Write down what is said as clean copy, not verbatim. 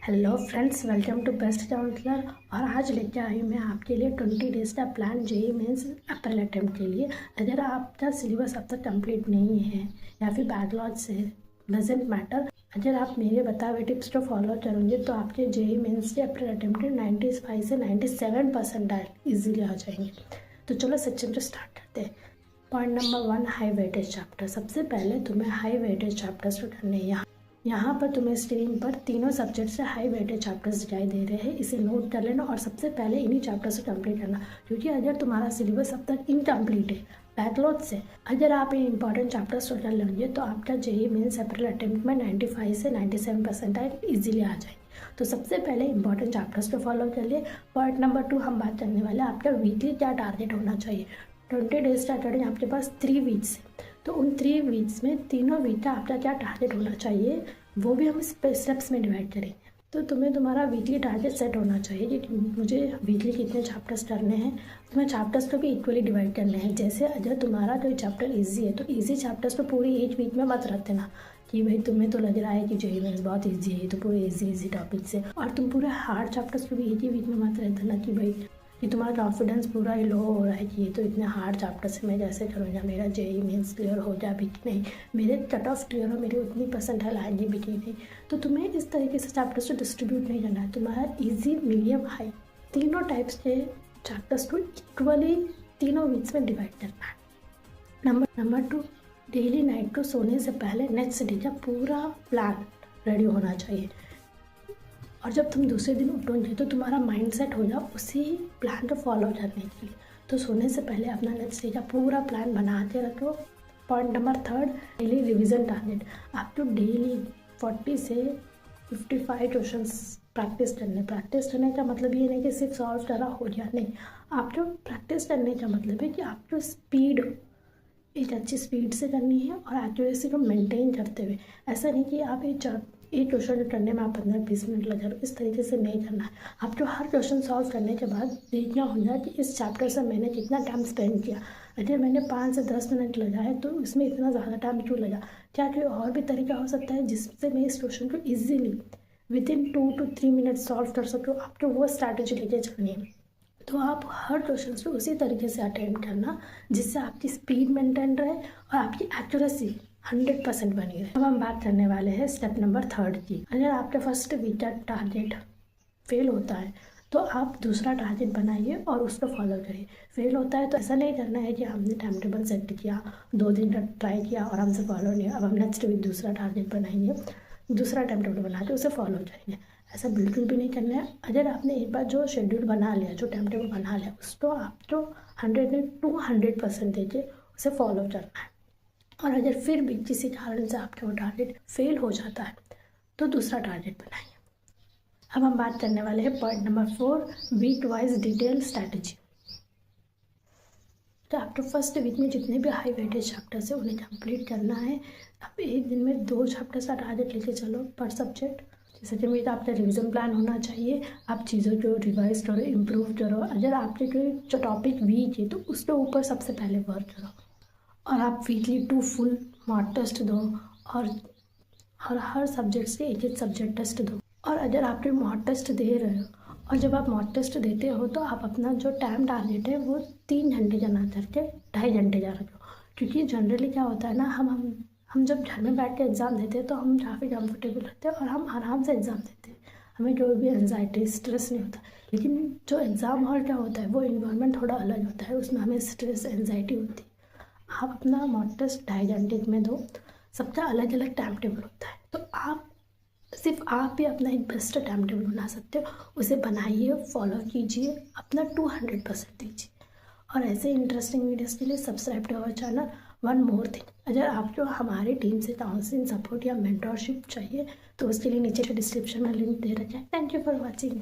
Hello friends, welcome to best counsellor. और आज लेके आई हूँ मैं आपके लिए 20 डेज का plan JEE mains April attempt के लिए। अगर आपका सिलेबस अब तक कंप्लीट नहीं है या फिर बैकलॉग से डजेंट मैटर, अगर आप मेरे बताए हुए टिप्स को फॉलो करेंगे तो आपके जेईई मेंस के अप्रैल अटेम्प्ट 95 से 97% ईजिली आ जाएंगे। तो चलो सेक्शन को स्टार्ट करते हैं। Point number 1, high weightage chapter. सबसे पहले तुम्हें हाई वेटेज चैप्टर्स को करने हैं। यहाँ पर तुम्हें स्क्रीन पर तीनों सब्जेक्ट से हाई वेटेज चैप्टर्स दिखाई दे रहे हैं, इसे नोट कर लेना और सबसे पहले इन्हीं चैप्टर्स को कंप्लीट करना, क्योंकि अगर तुम्हारा सिलेबस अब तक इनकम्प्लीट है बैकलॉग से, अगर आप इन इंपॉर्टेंट चैप्टर्स को कर लेंगे तो आपका जेईई मेंस अप्रैल अटेम्प्ट में 95 से 97% ईजिली आ जाएंगे। तो सबसे पहले इंपॉर्टेंट चैप्टर्स को फॉलो कर लिए। पॉइंट नंबर 2 हम बात करने वाले आपका वीकली क्या टारगेट होना चाहिए। 20 डेज का टारगेट आपके पास 3 वीक्स है, तो उन 3 वीक्स में तीनों वीक का आपका क्या टारगेट होना चाहिए वो भी हम स्टेप्स में डिवाइड करेंगे। तो तुम्हें तुम्हारा वीकली टारगेट सेट होना चाहिए कि मुझे वीकली कितने चैप्टर्स करने हैं। तुम्हें चैप्टर्स को भी इक्वली डिवाइड करने हैं। जैसे अगर तुम्हारा कोई चैप्टर इजी है तो इजी चैप्टर्स को पूरी एक वीक में मत रख देना कि भाई तुम्हें तो लग रहा है कि जेईई मेंस बहुत ईजी है तो पूरे इजी टॉपिक से, और तुम पूरे हार्ड चैप्टर्स को भी एक ही वीक में मत रख देना कि भाई कि तुम्हारा कॉन्फिडेंस पूरा ही लो हो रहा है कि ये तो इतने हार्ड चैप्टर से मैं कैसे करूँगा, मेरा जेईई मेंस क्लियर हो जाए भी कि नहीं, मेरे कट ऑफ क्लियर हो, मेरी उतनी परसेंटाइल आएगी भी कि नहीं। तो तुम्हें इस तरीके से चैप्टर्स को डिस्ट्रीब्यूट नहीं करना है। तुम्हारा ईजी, मीडियम, हाई तीनों टाइप्स के चैप्टर्स को इक्वली तीनों वीक्स में डिवाइड करना है। नंबर 2, डेली नाइट को सोने से पहले नेक्स्ट डे का पूरा प्लान रेडी होना चाहिए। और जब तुम दूसरे दिन उठोगे तो तुम्हारा माइंड सेट हो जाओ उसी प्लान को फॉलो करने के लिए। तो सोने से पहले अपना नेक्स्ट डे का पूरा प्लान बना के रखो। Point number 3, daily revision target. आपको डेली 40 से 55 क्वेश्चन प्रैक्टिस करने का मतलब ये नहीं कि सिर्फ सॉल्व करा हो गया, नहीं। आपको प्रैक्टिस करने का मतलब है कि आपको स्पीड एक अच्छी स्पीड से करनी है और एक्यूरेसी को मेंटेन करते हुए। ऐसा नहीं कि आप एक क्वेश्चन करने में आप 15-20 मिनट लगा रहे हो, इस तरीके से नहीं करना है। आपको हर क्वेश्चन सॉल्व करने के बाद देखना होगा कि इस चैप्टर से मैंने कितना टाइम स्पेंड किया। अगर मैंने 5 से 10 मिनट लगाए तो इसमें इतना ज़्यादा टाइम क्यों लगा। क्या कोई और भी तरीका हो सकता है जिससे मैं इस क्वेश्चन को easily within 2 to 3 minute solve कर सकूँ। आपको वो स्ट्रैटेजी लेके चलनी है। तो आप हर क्वेश्चन को उसी तरीके से अटेम्प्ट करना जिससे आपकी स्पीड मेंटेन रहे और आपकी एक्यूरेसी 100% बनी रहे। अब हम बात करने वाले हैं स्टेप नंबर 3 की। अगर आपका फर्स्ट वीक का टारगेट फेल होता है तो आप दूसरा टारगेट बनाइए और उसको फॉलो करिए। फेल होता है तो ऐसा नहीं करना है कि हमने टाइम टेबल सेट किया, 2 दिन का ट्राई किया और हमसे फॉलो नहीं, अब हम नेक्स्ट वीक दूसरा टारगेट बनाएंगे, दूसरा टाइम टेबल बना के उसे फॉलो करेंगे। ऐसा बिल्कुल भी नहीं करना है। अगर आपने एक बार जो शेड्यूल बना लिया, जो टाइम टेबल बना लिया, उसको आपको 100 में 200% देके उसे फॉलो करना है। और अगर फिर भी किसी कारण से आपका वो टारगेट फेल हो जाता है तो दूसरा टारगेट बनाइए। अब हम बात करने वाले हैं point number 4, week wise detail strategy. तो आपको फर्स्ट वीक में जितने भी हाई वेटेज चैप्टर्स है उन्हें कंप्लीट करना है। आप एक दिन में 2 चैप्टर्स का टारगेट लेके चलो पर सब्जेक्ट। जैसे कि मेरा आपका रिवीजन प्लान होना चाहिए, आप चीज़ों को रिवाइज करो, इम्प्रूव करो। अगर आपके कोई जो टॉपिक वीक है तो उसके ऊपर सबसे पहले वर्क करो। और आप वीकली 2 फुल मॉक टेस्ट दो और हर सब्जेक्ट से एक सब्जेक्ट टेस्ट दो। और अगर आप मॉक टेस्ट दे रहे हो और जब आप मॉक टेस्ट देते हो तो आप अपना जो टाइम टारगेट है वो 3 घंटे का ना करके 2.5 घंटे का रखो। क्योंकि जनरली क्या होता है ना, हम जब घर में बैठ के एग्ज़ाम देते हैं तो हम काफ़ी कंफर्टेबल रहते हैं और हम आराम से एग्ज़ाम देते हैं, हमें कोई भी एंजाइटी स्ट्रेस नहीं होता। लेकिन जो एग्ज़ाम हॉल का होता है वो इन्वायरमेंट थोड़ा अलग होता है, उसमें हमें स्ट्रेस एंजाइटी होती है। आप अपना मॉक टेस्ट 2.5 घंटे में दो, सबका अलग अलग टाइम टेबल होता है। तो आप सिर्फ आप ही अपना एक बेस्ट टाइम टेबल बना सकते हो, उसे बनाइए, फॉलो कीजिए, अपना 200% दीजिए। और ऐसे इंटरेस्टिंग वीडियोस के लिए subscribe to our channel. One more thing, अगर आपको हमारी टीम से काउंसलिंग सपोर्ट या मेंटरशिप चाहिए तो उसके लिए नीचे के डिस्क्रिप्शन में लिंक दे रखा है। Thank you for watching.